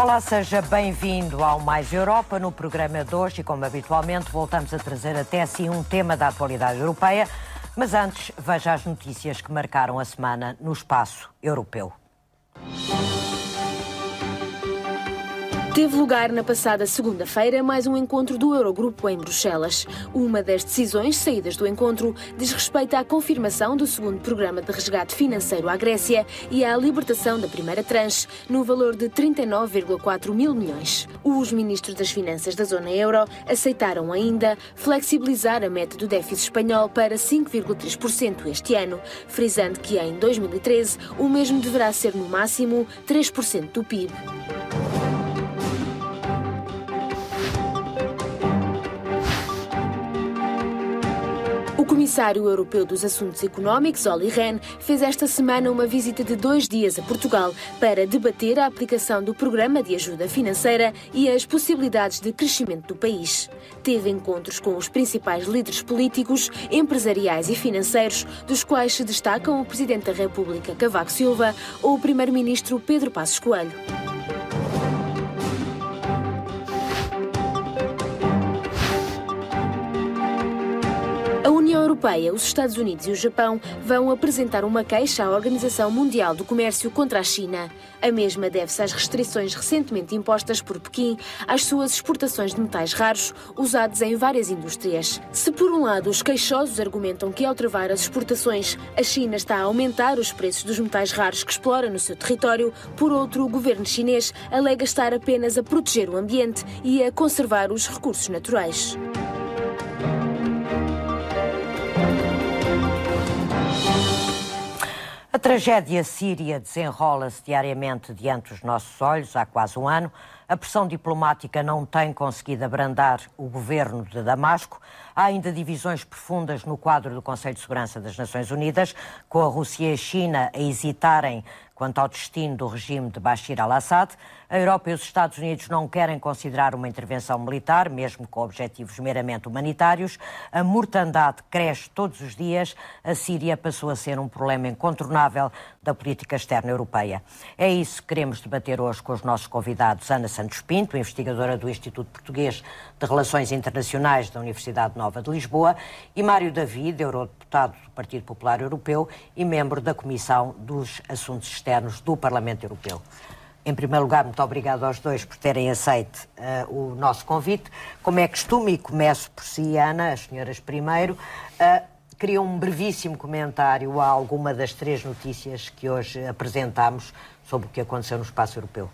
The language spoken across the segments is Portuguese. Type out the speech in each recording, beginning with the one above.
Olá, seja bem-vindo ao Mais Europa. No programa de hoje, e como habitualmente, voltamos a trazer até si um tema da atualidade europeia. Mas antes, veja as notícias que marcaram a semana no espaço europeu. Teve lugar na passada segunda-feira mais um encontro do Eurogrupo em Bruxelas. Uma das decisões saídas do encontro diz respeito à confirmação do segundo programa de resgate financeiro à Grécia e à libertação da primeira tranche, no valor de 39,4 mil milhões. Os ministros das Finanças da zona euro aceitaram ainda flexibilizar a meta do déficit espanhol para 5,3% este ano, frisando que em 2013 o mesmo deverá ser no máximo 3% do PIB. O Comissário Europeu dos Assuntos Económicos, Olli Rehn, fez esta semana uma visita de 2 dias a Portugal para debater a aplicação do Programa de Ajuda Financeira e as possibilidades de crescimento do país. Teve encontros com os principais líderes políticos, empresariais e financeiros, dos quais se destacam o Presidente da República, Cavaco Silva, ou o Primeiro-Ministro, Pedro Passos Coelho. A União Europeia, os Estados Unidos e o Japão vão apresentar uma queixa à Organização Mundial do Comércio contra a China. A mesma deve-se às restrições recentemente impostas por Pequim às suas exportações de metais raros usados em várias indústrias. Se por um lado os queixosos argumentam que ao travar as exportações a China está a aumentar os preços dos metais raros que explora no seu território, por outro o governo chinês alega estar apenas a proteger o ambiente e a conservar os recursos naturais. A tragédia síria desenrola-se diariamente diante dos nossos olhos há quase um ano. A pressão diplomática não tem conseguido abrandar o governo de Damasco. Há ainda divisões profundas no quadro do Conselho de Segurança das Nações Unidas, com a Rússia e a China a hesitarem quanto ao destino do regime de Bashir al-Assad. A Europa e os Estados Unidos não querem considerar uma intervenção militar, mesmo com objetivos meramente humanitários. A mortandade cresce todos os dias. A Síria passou a ser um problema incontornável da política externa europeia. É isso que queremos debater hoje com os nossos convidados. Ana Santos Pinto, investigadora do Instituto Português de Relações Internacionais da Universidade Nova de Lisboa, e Mário David, eurodeputado do Partido Popular Europeu e membro da Comissão dos Assuntos Externos do Parlamento Europeu. Em primeiro lugar, muito obrigado aos dois por terem aceito o nosso convite. Como é costume, e começo por si, Ana, as senhoras primeiro, queria um brevíssimo comentário a alguma das 3 notícias que hoje apresentámos sobre o que aconteceu no espaço europeu.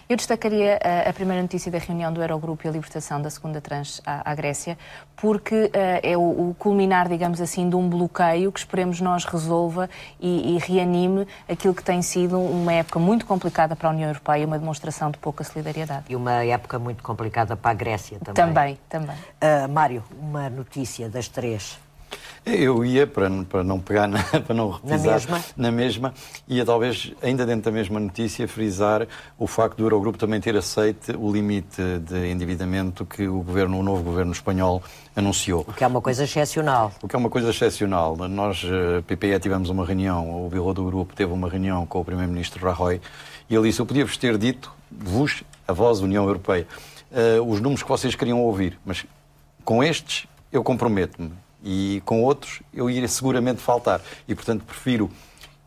Eu destacaria a primeira notícia da reunião do Eurogrupo e a libertação da segunda tranche à Grécia, porque é o culminar, digamos assim, de um bloqueio que esperemos nós resolva e reanime aquilo que tem sido uma época muito complicada para a União Europeia, uma demonstração de pouca solidariedade. E uma época muito complicada para a Grécia também. Também. Mário, uma notícia das 3. Eu ia, para não pegar, para não repisar, na mesma, ia talvez, ainda dentro da mesma notícia, frisar o facto do Eurogrupo também ter aceito o limite de endividamento que o novo governo espanhol anunciou. O que é uma coisa excepcional. Nós, PPE, tivemos uma reunião, o Birro do Grupo teve uma reunião com o Primeiro-Ministro Rajoy, e ele disse: eu podia-vos ter dito, a vós, União Europeia, os números que vocês queriam ouvir, mas com estes eu comprometo-me. E com outros eu iria seguramente faltar. E, portanto, prefiro,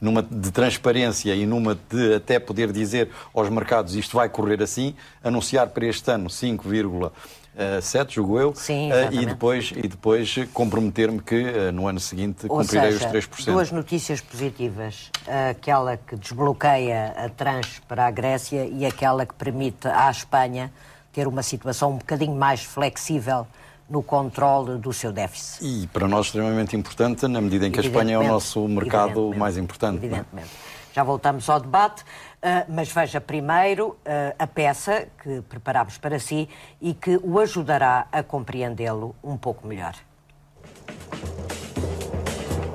numa de transparência e numa de até poder dizer aos mercados isto vai correr assim, anunciar para este ano 5,7, julgo eu. Sim, e depois comprometer-me que no ano seguinte cumprirei os 3%. 2 notícias positivas. Aquela que desbloqueia a tranche para a Grécia e aquela que permite à Espanha ter uma situação um bocadinho mais flexível no controle do seu déficit. E para nós extremamente importante, na medida em que a Espanha é o nosso mercado mais importante. Evidentemente. Já voltamos ao debate, mas veja primeiro a peça que preparámos para si e que o ajudará a compreendê-lo um pouco melhor.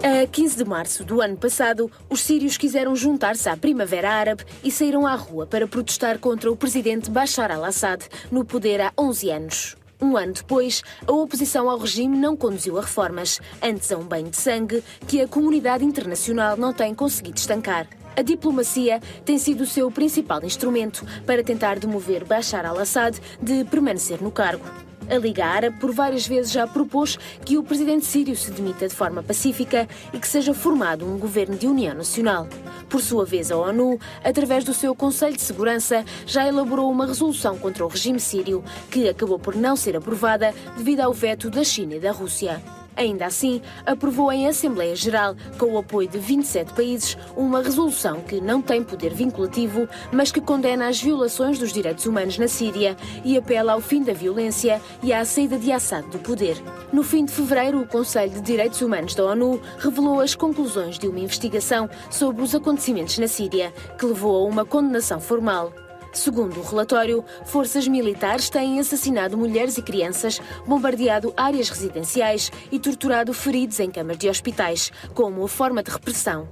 A 15 de março do ano passado, os sírios quiseram juntar-se à Primavera Árabe e saíram à rua para protestar contra o presidente Bashar al-Assad, no poder há 11 anos. Um ano depois, a oposição ao regime não conduziu a reformas, antes a um banho de sangue que a comunidade internacional não tem conseguido estancar. A diplomacia tem sido o seu principal instrumento para tentar demover Bashar al-Assad de permanecer no cargo. A Liga Árabe por várias vezes já propôs que o presidente sírio se demita de forma pacífica e que seja formado um governo de união nacional. Por sua vez, a ONU, através do seu Conselho de Segurança, já elaborou uma resolução contra o regime sírio, que acabou por não ser aprovada devido ao veto da China e da Rússia. Ainda assim, aprovou em Assembleia Geral, com o apoio de 27 países, uma resolução que não tem poder vinculativo, mas que condena as violações dos direitos humanos na Síria e apela ao fim da violência e à saída de Assad do poder. No fim de fevereiro, o Conselho de Direitos Humanos da ONU revelou as conclusões de uma investigação sobre os acontecimentos na Síria, que levou a uma condenação formal. Segundo o relatório, forças militares têm assassinado mulheres e crianças, bombardeado áreas residenciais e torturado feridos em camas de hospitais, como forma de repressão.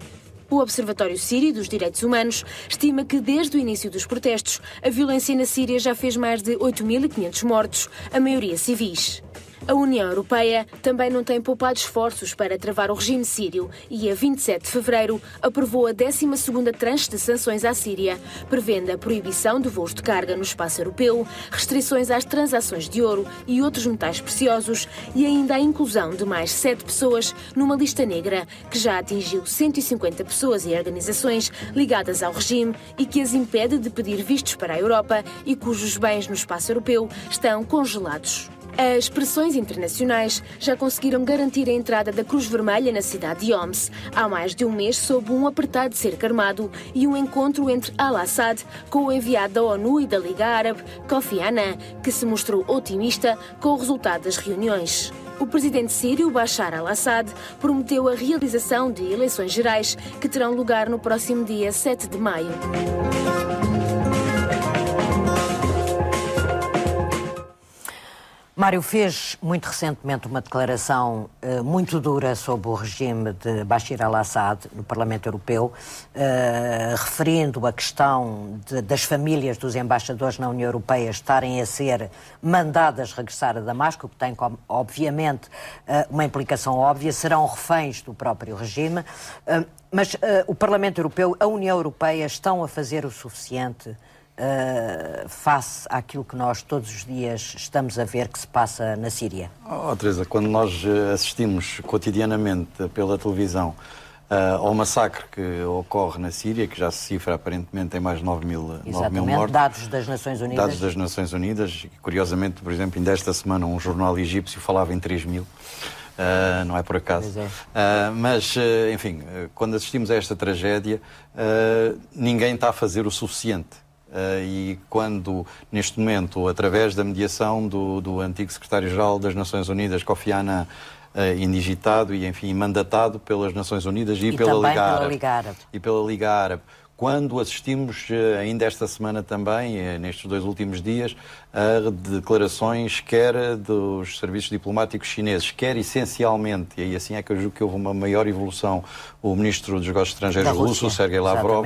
O Observatório Sírio dos Direitos Humanos estima que, desde o início dos protestos, a violência na Síria já fez mais de 8.500 mortos, a maioria civis. A União Europeia também não tem poupado esforços para travar o regime sírio e, a 27 de fevereiro, aprovou a 12ª tranche de sanções à Síria, prevendo a proibição de voos de carga no espaço europeu, restrições às transações de ouro e outros metais preciosos e ainda a inclusão de mais 7 pessoas numa lista negra que já atingiu 150 pessoas e organizações ligadas ao regime e que as impede de pedir vistos para a Europa e cujos bens no espaço europeu estão congelados. As pressões internacionais já conseguiram garantir a entrada da Cruz Vermelha na cidade de Homs há mais de um mês sob um apertado cerco armado e um encontro entre al-Assad com o enviado da ONU e da Liga Árabe, Kofi Annan, que se mostrou otimista com o resultado das reuniões. O presidente sírio, Bashar al-Assad, prometeu a realização de eleições gerais que terão lugar no próximo dia 7 de maio. Mário fez muito recentemente uma declaração muito dura sobre o regime de Bashar al-Assad no Parlamento Europeu, referindo a questão das famílias dos embaixadores na União Europeia estarem a ser mandadas regressar a Damasco, que tem, obviamente, uma implicação óbvia, serão reféns do próprio regime. Mas o Parlamento Europeu, a União Europeia, estão a fazer o suficiente face àquilo que nós todos os dias estamos a ver que se passa na Síria? Teresa, quando nós assistimos cotidianamente pela televisão ao massacre que ocorre na Síria, que já se cifra aparentemente em mais de 9 mil mortos. Dados das Nações Unidas. Dados das Nações Unidas. Curiosamente, por exemplo, ainda esta semana um jornal egípcio falava em 3 mil. Não é por acaso. Mas, enfim, quando assistimos a esta tragédia, ninguém está a fazer o suficiente. E quando, neste momento, através da mediação do antigo secretário-geral das Nações Unidas, Kofi Annan, indigitado e, enfim, mandatado pelas Nações Unidas e pela Liga Árabe. Quando assistimos, ainda esta semana também, nestes 2 últimos dias, a declarações quer dos serviços diplomáticos chineses, quer essencialmente, e aí assim é que eu julgo que houve uma maior evolução, o ministro dos Negócios Estrangeiros russo, Sergei Lavrov,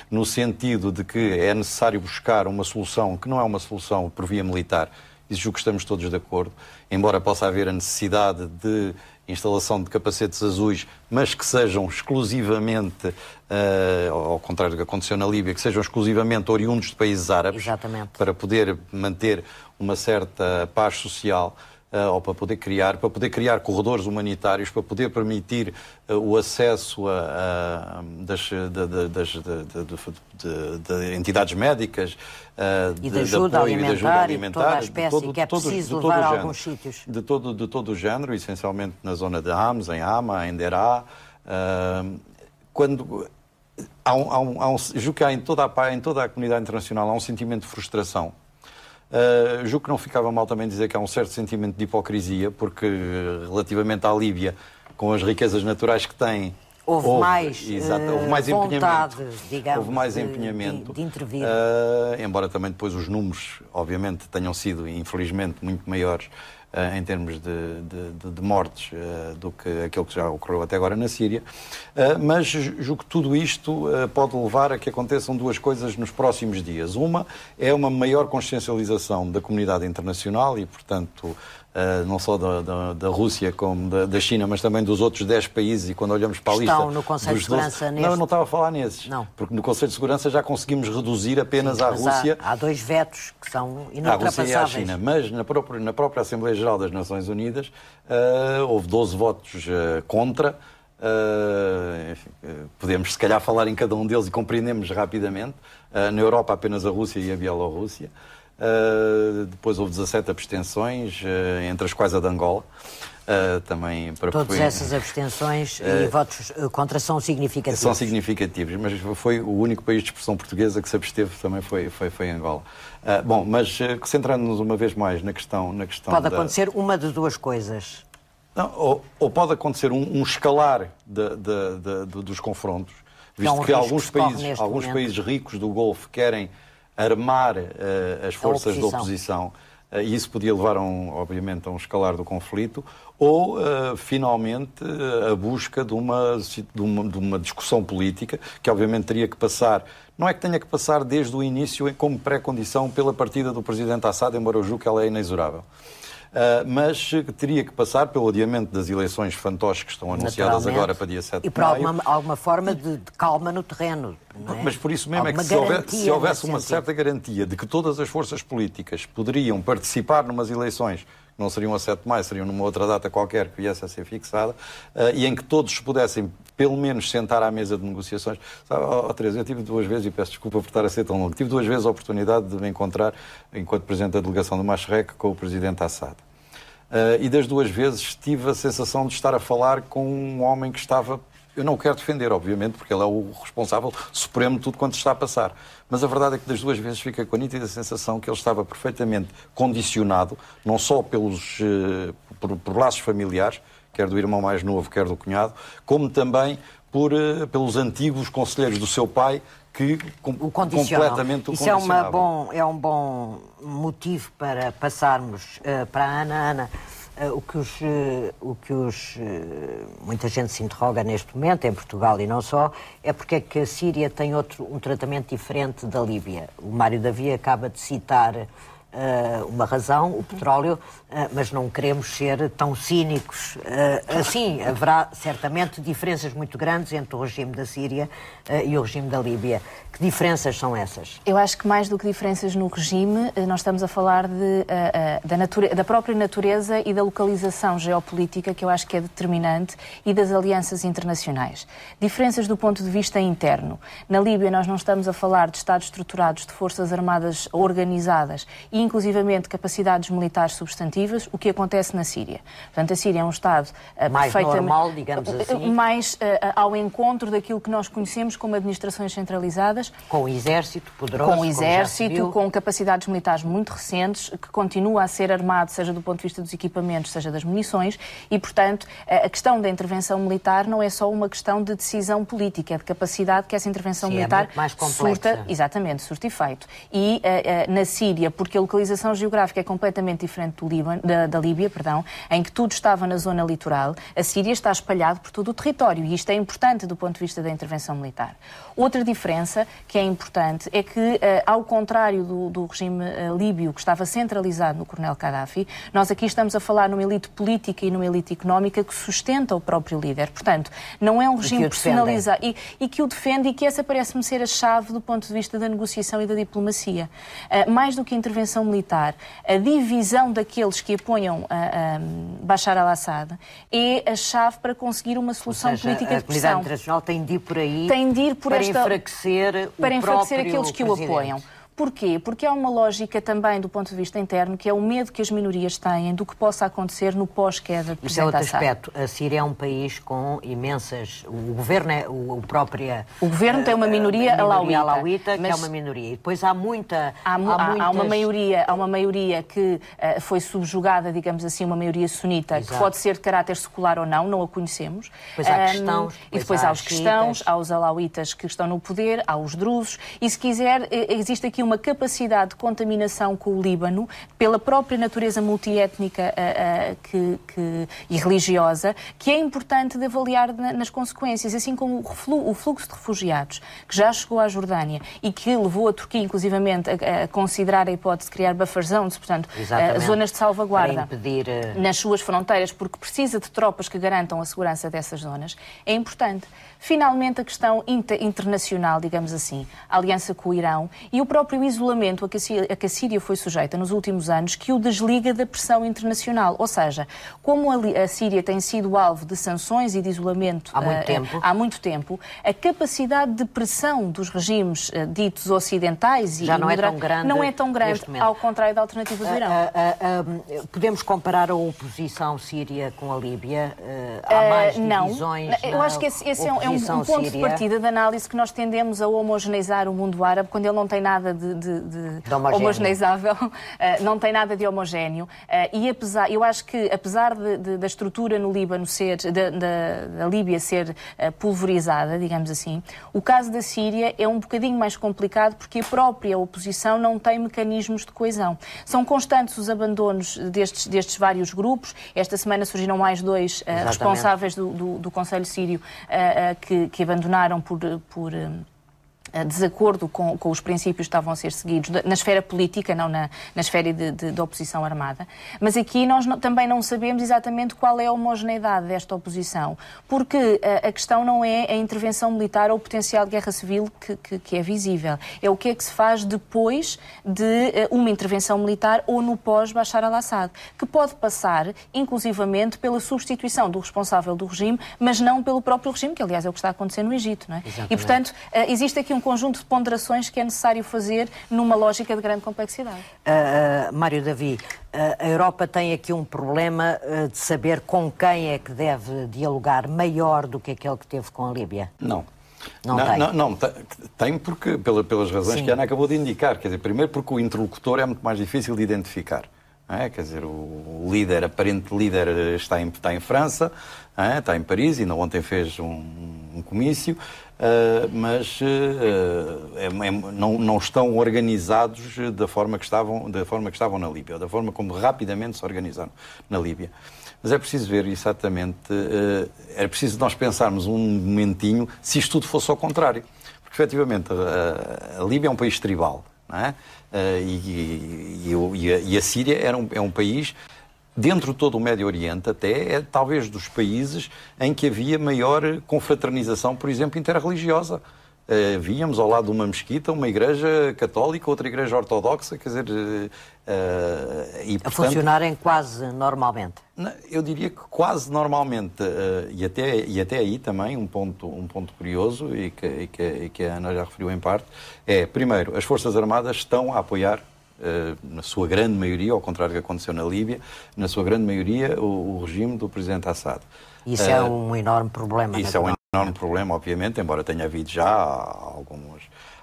no sentido de que é necessário buscar uma solução que não é uma solução por via militar. Isso julgo que estamos todos de acordo, embora possa haver a necessidade de instalação de capacetes azuis, mas que sejam exclusivamente, ao contrário do que aconteceu na Líbia, que sejam exclusivamente oriundos de países árabes. Exatamente. Para poder manter uma certa paz social, ou para poder criar corredores humanitários, para poder permitir o acesso de entidades médicas, e de ajuda alimentar, e toda a espécie que é preciso levar a alguns sítios. De todo o género, essencialmente na zona de Homs, em Hama, em Deraa. Quando julgo que há em toda a comunidade internacional há um sentimento de frustração. Julgo que não ficava mal também dizer que há um certo sentimento de hipocrisia, porque relativamente à Líbia, com as riquezas naturais que tem, houve mais vontade, digamos, houve mais empenhamento de intervir. Embora também depois os números, obviamente, tenham sido, infelizmente, muito maiores em termos de mortes do que aquilo que já ocorreu até agora na Síria, mas julgo que tudo isto pode levar a que aconteçam duas coisas nos próximos dias. Uma é uma maior consciencialização da comunidade internacional e, portanto, não só da Rússia como da China, mas também dos outros 10 países, e quando olhamos para a lista... Estão no Conselho de Segurança neste... Não, eu não estava a falar nesses. Não. Porque no Conselho de Segurança já conseguimos reduzir apenas à Rússia... Há 2 vetos que são inultrapassáveis. À Rússia e à China, mas na própria Assembleia Geral das Nações Unidas houve 12 votos contra. Enfim, podemos se calhar falar em cada um deles e compreendemos rapidamente. Na Europa apenas a Rússia e a Bielorrússia. Depois houve 17 abstenções, entre as quais a de Angola. Também para Todas essas abstenções e votos contra são significativos. São significativos, mas foi o único país de expressão portuguesa que se absteve também foi Angola. Bom, mas centrando-nos uma vez mais na questão pode acontecer uma de duas coisas. Não, ou pode acontecer um escalar dos confrontos, visto que alguns países ricos do Golfo querem armar as forças da oposição, e isso podia levar, obviamente, a um escalar do conflito, ou, finalmente, a busca de uma discussão política, que obviamente teria que passar, não é que tenha que passar desde o início como pré-condição pela partida do Presidente Assad, embora eu julgue que ela é inexorável. Mas teria que passar pelo adiamento das eleições fantoches que estão anunciadas agora para dia 7 de maio. E para alguma forma de calma no terreno. Não é? Mas por isso mesmo alguma é que se houvesse uma certa garantia de que todas as forças políticas poderiam participar numas eleições, que não seriam a 7 de maio, seriam numa outra data qualquer que viesse a ser fixada, e em que todos pudessem pelo menos sentar à mesa de negociações. Teresa, eu tive 2 vezes, e peço desculpa por estar a ser tão longo, tive 2 vezes a oportunidade de me encontrar, enquanto Presidente da Delegação do Mashrek, com o Presidente Assad. E das 2 vezes tive a sensação de estar a falar com um homem que estava... Eu não o quero defender, obviamente, porque ele é o responsável supremo de tudo quanto está a passar. Mas a verdade é que das 2 vezes fica com a nítida sensação que ele estava perfeitamente condicionado, não só por laços familiares, quer do irmão mais novo, quer do cunhado, como também pelos antigos conselheiros do seu pai, que completamente o condicionavam. Isso é um bom motivo para passarmos para a Ana. Ana, o que muita gente se interroga neste momento, em Portugal e não só, é porque é que a Síria tem um tratamento diferente da Líbia. O Mário Davi acaba de citar uma razão, o petróleo, mas não queremos ser tão cínicos assim. Haverá certamente diferenças muito grandes entre o regime da Síria e o regime da Líbia. Que diferenças são essas? Eu acho que mais do que diferenças no regime, nós estamos a falar da própria natureza e da localização geopolítica, que eu acho que é determinante, e das alianças internacionais. Diferenças do ponto de vista interno. Na Líbia nós não estamos a falar de Estados estruturados, de forças armadas organizadas e inclusivamente capacidades militares substantivas, o que acontece na Síria. Portanto, a Síria é um Estado mais normal, digamos assim. Mais ao encontro daquilo que nós conhecemos como administrações centralizadas. Com o exército poderoso. Com o exército, com capacidades militares muito recentes, que continua a ser armado, seja do ponto de vista dos equipamentos, seja das munições, e, portanto, a questão da intervenção militar não é só uma questão de decisão política, é de capacidade que essa intervenção militar surta, exatamente, surta efeito. E na Síria, porque a localização geográfica é completamente diferente da Líbia, em que tudo estava na zona litoral, a Síria está espalhado por todo o território, e isto é importante do ponto de vista da intervenção militar. Outra diferença que é importante é que, ao contrário do regime líbio, que estava centralizado no coronel Gaddafi, nós aqui estamos a falar numa elite política e numa elite económica que sustenta o próprio líder. Portanto, não é um regime personalizado e que o defende, e que essa parece-me ser a chave do ponto de vista da negociação e da diplomacia. Mais do que a intervenção militar, a divisão daqueles que apoiam Bashar al-Assad é a chave para conseguir uma solução política de pressão. A comunidade internacional tem de ir por aí para enfraquecer aqueles que o apoiam. Porquê? Porque há uma lógica também do ponto de vista interno, que é o medo que as minorias têm do que possa acontecer no pós-queda de Presidente Assad. Isso é outro aspecto. A Síria é um país com imensas... O governo é o governo tem uma minoria alauíta, que é uma minoria. E depois há muitas... Há uma maioria que foi subjugada, digamos assim, uma maioria sunita, que pode ser de caráter secular ou não a conhecemos. Depois há cristãos. E depois há os cristãos, há os alauítas que estão no poder, há os drusos, e se quiser, existe aqui uma capacidade de contaminação com o Líbano, pela própria natureza multiétnica e religiosa, que é importante de avaliar nas consequências, assim como o fluxo de refugiados, que já chegou à Jordânia e que levou a Turquia, inclusivamente, a considerar a hipótese de criar buffer zones, portanto, zonas de salvaguarda impedir, nas suas fronteiras, porque precisa de tropas que garantam a segurança dessas zonas, é importante. Finalmente, a questão internacional, digamos assim, a aliança com o Irão e o próprio isolamento a que a Síria foi sujeita nos últimos anos, que o desliga da pressão internacional. Ou seja, como a Síria tem sido alvo de sanções e de isolamento há muito tempo, a capacidade de pressão dos regimes ditos ocidentais já não é tão grande, ao contrário da alternativa do Irão. Podemos comparar a oposição síria com a Líbia? Há mais divisões? Não. Eu acho que esse é um ponto de partida de análise que nós tendemos a homogeneizar o mundo árabe quando ele não tem nada de homogeneizável, não tem nada de homogéneo. Eu acho que, apesar da estrutura no Líbano da Líbia ser pulverizada, digamos assim, o caso da Síria é um bocadinho mais complicado porque a própria oposição não tem mecanismos de coesão. São constantes os abandonos destes vários grupos. Esta semana surgiram mais 2 responsáveis do Conselho Sírio que abandonaram por desacordo com os princípios que estavam a ser seguidos na esfera política, não na esfera de oposição armada. Mas aqui nós também não sabemos exatamente qual é a homogeneidade desta oposição, porque a questão não é a intervenção militar ou o potencial de guerra civil que é visível. É o que é que se faz depois de uma intervenção militar ou no pós-Bashar al-Assad, que pode passar, inclusivamente, pela substituição do responsável do regime, mas não pelo próprio regime, que aliás é o que está a acontecer no Egito, não é? E, portanto, existe aqui um conjunto de ponderações que é necessário fazer numa lógica de grande complexidade. Mário Davi, a Europa tem aqui um problema de saber com quem é que deve dialogar maior do que aquele que teve com a Líbia? Não, tem porque, pelas razões que a Ana acabou de indicar. Quer dizer, primeiro porque o interlocutor é muito mais difícil de identificar. Quer dizer, o aparente líder está em França, está em Paris, ainda ontem fez um comício, mas não estão organizados da forma que estavam na Líbia, ou da forma como rapidamente se organizaram na Líbia. Mas é preciso ver exatamente, é preciso nós pensarmos um momentinho se isto tudo fosse ao contrário. Porque, efetivamente, a Líbia é um país tribal, não é? E a Síria é um país, dentro de todo o Médio Oriente, até é talvez dos países em que havia maior confraternização, por exemplo, interreligiosa. Víamos ao lado de uma mesquita, uma igreja católica, outra igreja ortodoxa, quer dizer... e, portanto, a funcionarem quase normalmente. Eu diria que quase normalmente, e até aí também um ponto curioso, e que a Ana já referiu em parte, é, primeiro, as Forças Armadas estão a apoiar, na sua grande maioria, ao contrário do que aconteceu na Líbia, na sua grande maioria, o regime do Presidente Assad. Isso é um enorme problema. Isso é um enorme problema, obviamente, embora tenha havido já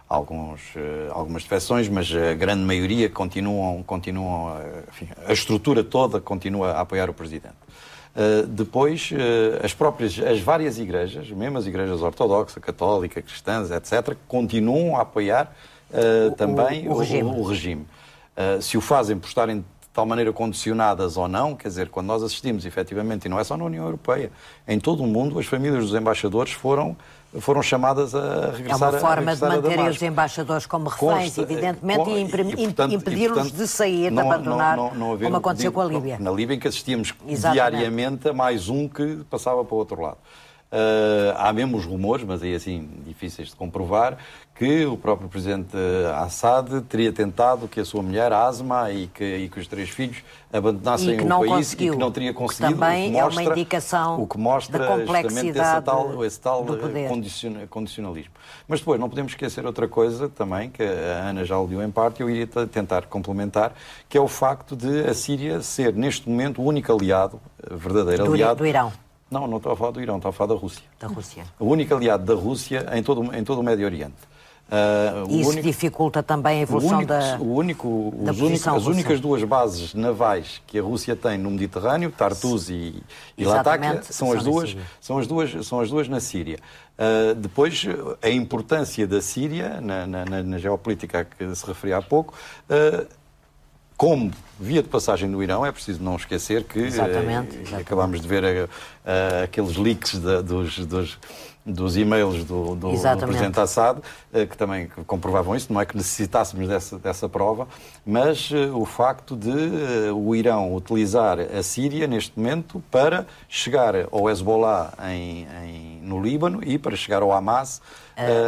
algumas defecções, mas a grande maioria continuam enfim, a estrutura toda continua a apoiar o Presidente. Depois, as várias igrejas, mesmo as igrejas ortodoxas, católicas, cristãs, etc., continuam a apoiar também o regime. Se o fazem por estarem de tal maneira condicionadas ou não, quer dizer, quando nós assistimos efetivamente, e não é só na União Europeia, em todo o mundo as famílias dos embaixadores foram chamadas a regressar. É uma forma de manterem os embaixadores como reféns, evidentemente, e impedi-los de sair, de abandonar, como aconteceu com a Líbia. Na Líbia, em que assistíamos diariamente a mais um que passava para o outro lado. Há mesmo os rumores, mas aí assim difíceis de comprovar, que o próprio presidente Assad teria tentado que a sua mulher, Asma, e que os 3 filhos abandonassem o país e que não teria conseguido. Também é uma indicação da complexidade esse tal do poder. Condicionalismo. Mas depois não podemos esquecer outra coisa também, que a Ana já aludiu em parte, e eu iria tentar complementar, que é o facto de a Síria ser, neste momento, o único aliado, verdadeiro aliado... Do Irão. Não estou a falar do Irão, estou a falar da Rússia. Da Rússia. O único aliado da Rússia em todo o Médio Oriente. Isso dificulta também a evolução da posição As únicas duas bases navais que a Rússia tem no Mediterrâneo, Tartus e Latakia, são as duas na Síria. Depois, a importância da Síria na geopolítica a que se referia há pouco, como via de passagem do Irão, é preciso não esquecer que acabámos de ver aqueles leaks dos e-mails do Presidente Assad, que também comprovavam isso. Não é que necessitássemos dessa prova, mas o facto de o Irão utilizar a Síria neste momento para chegar ao Hezbollah no Líbano e para chegar ao Hamas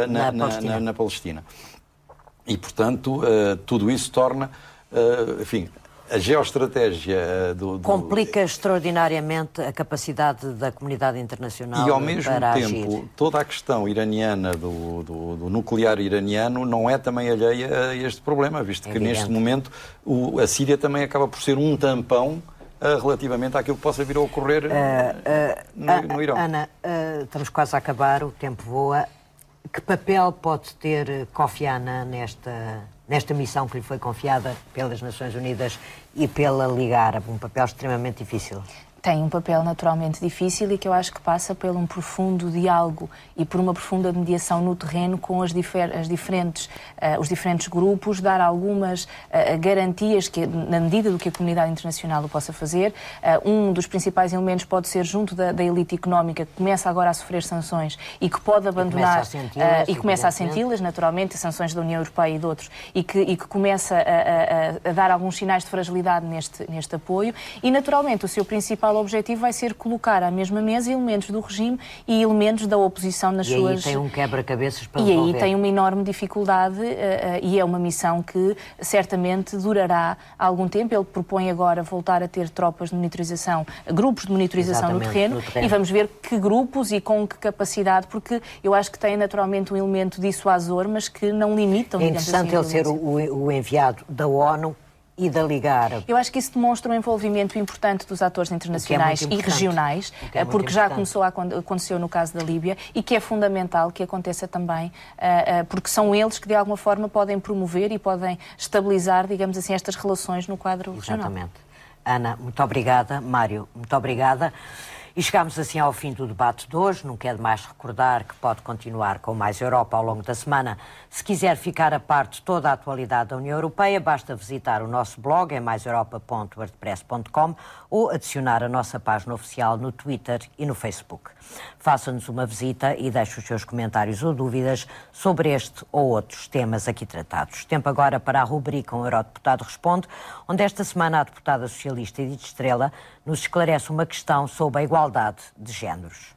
na Palestina. E, portanto, tudo isso torna, enfim, a geoestratégia complica extraordinariamente a capacidade da comunidade internacional. E, ao mesmo tempo, agir. Toda a questão iraniana do nuclear iraniano não é também alheia a este problema, visto que neste momento a Síria também acaba por ser um tampão relativamente àquilo que possa vir a ocorrer no Irão. Ana, estamos quase a acabar, o tempo voa. Que papel pode ter Kofi Annan nesta missão que lhe foi confiada pelas Nações Unidas e pela Liga Árabe? Um papel extremamente difícil. Tem um papel naturalmente difícil e que eu acho que passa por um profundo diálogo e por uma profunda mediação no terreno com os diferentes grupos, dar algumas garantias que, na medida do que a comunidade internacional o possa fazer. Um dos principais elementos pode ser junto da elite económica, que começa agora a sofrer sanções e que pode abandonar e começa a senti-las, naturalmente, sanções da União Europeia e de outros, e que começa a dar alguns sinais de fragilidade neste apoio. E, naturalmente, o seu principal objetivo vai ser colocar à mesma mesa elementos do regime e elementos da oposição nas suas... E aí tem um quebra-cabeças para resolver. E aí tem uma enorme dificuldade e é uma missão que certamente durará algum tempo. Ele propõe agora voltar a ter tropas de monitorização, grupos de monitorização no terreno, e vamos ver que grupos e com que capacidade, porque eu acho que tem naturalmente um elemento dissuasor, mas que não limitam... É interessante ele ser o enviado da ONU e da Liga Árabe. Eu acho que isso demonstra um envolvimento importante dos atores internacionais e regionais, porque já aconteceu no caso da Líbia, e que é fundamental que aconteça também, porque são eles que de alguma forma podem promover e podem estabilizar, digamos assim, estas relações no quadro regional. Exatamente. Ana, muito obrigada. Mário, muito obrigada. E chegamos assim ao fim do debate de hoje. Não quero mais recordar que pode continuar com Mais Europa ao longo da semana. Se quiser ficar a par de toda a atualidade da União Europeia, basta visitar o nosso blog em maiseuropa.wordpress.com ou adicionar a nossa página oficial no Twitter e no Facebook. Faça-nos uma visita e deixe os seus comentários ou dúvidas sobre este ou outros temas aqui tratados. Tempo agora para a rubrica Um Eurodeputado Responde, onde esta semana a deputada socialista Edith Estrela nos esclarece uma questão sobre a igualdade de géneros.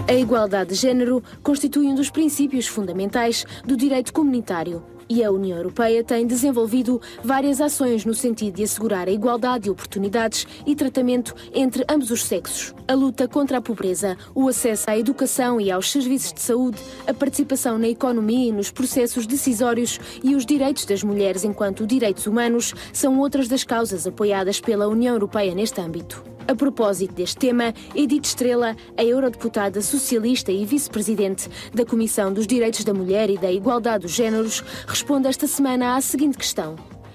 A igualdade de género constitui um dos princípios fundamentais do direito comunitário e a União Europeia tem desenvolvido várias ações no sentido de assegurar a igualdade de oportunidades e tratamento entre ambos os sexos. A luta contra a pobreza, o acesso à educação e aos serviços de saúde, a participação na economia e nos processos decisórios e os direitos das mulheres enquanto direitos humanos são outras das causas apoiadas pela União Europeia neste âmbito. A propósito deste tema, Edith Estrela, a eurodeputada socialista e vice-presidente da Comissão dos Direitos da Mulher e da Igualdade dos Géneros, responde esta semana à seguinte questão: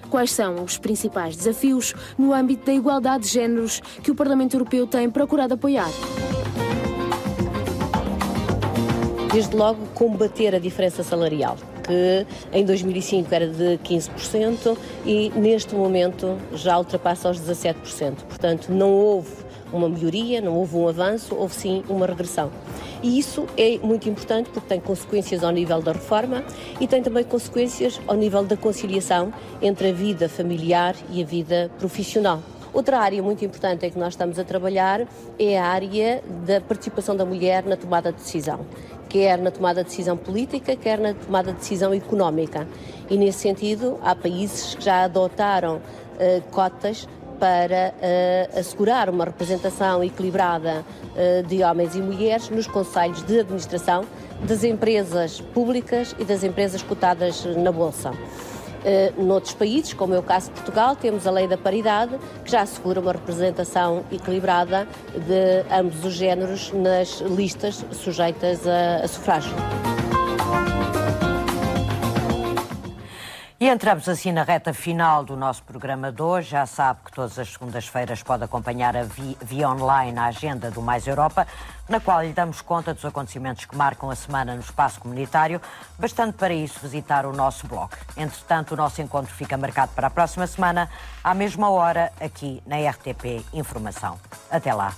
quais são os principais desafios no âmbito da igualdade de géneros que o Parlamento Europeu tem procurado apoiar? Desde logo, combater a diferença salarial, que em 2005 era de 15% e neste momento já ultrapassa os 17%. Portanto, não houve uma melhoria, não houve um avanço, houve sim uma regressão. E isso é muito importante porque tem consequências ao nível da reforma e tem também consequências ao nível da conciliação entre a vida familiar e a vida profissional. Outra área muito importante em que nós estamos a trabalhar é a área da participação da mulher na tomada de decisão, quer na tomada de decisão política, quer na tomada de decisão económica. E nesse sentido, há países que já adotaram cotas para assegurar uma representação equilibrada de homens e mulheres nos conselhos de administração das empresas públicas e das empresas cotadas na Bolsa. Noutros países, como é o caso de Portugal, temos a lei da paridade, que já assegura uma representação equilibrada de ambos os géneros nas listas sujeitas a sufrágio. E entramos assim na reta final do nosso programa de hoje. Já sabe que todas as segundas-feiras pode acompanhar via online a agenda do Mais Europa, na qual lhe damos conta dos acontecimentos que marcam a semana no espaço comunitário, bastante para isso visitar o nosso blog. Entretanto, o nosso encontro fica marcado para a próxima semana, à mesma hora, aqui na RTP Informação. Até lá.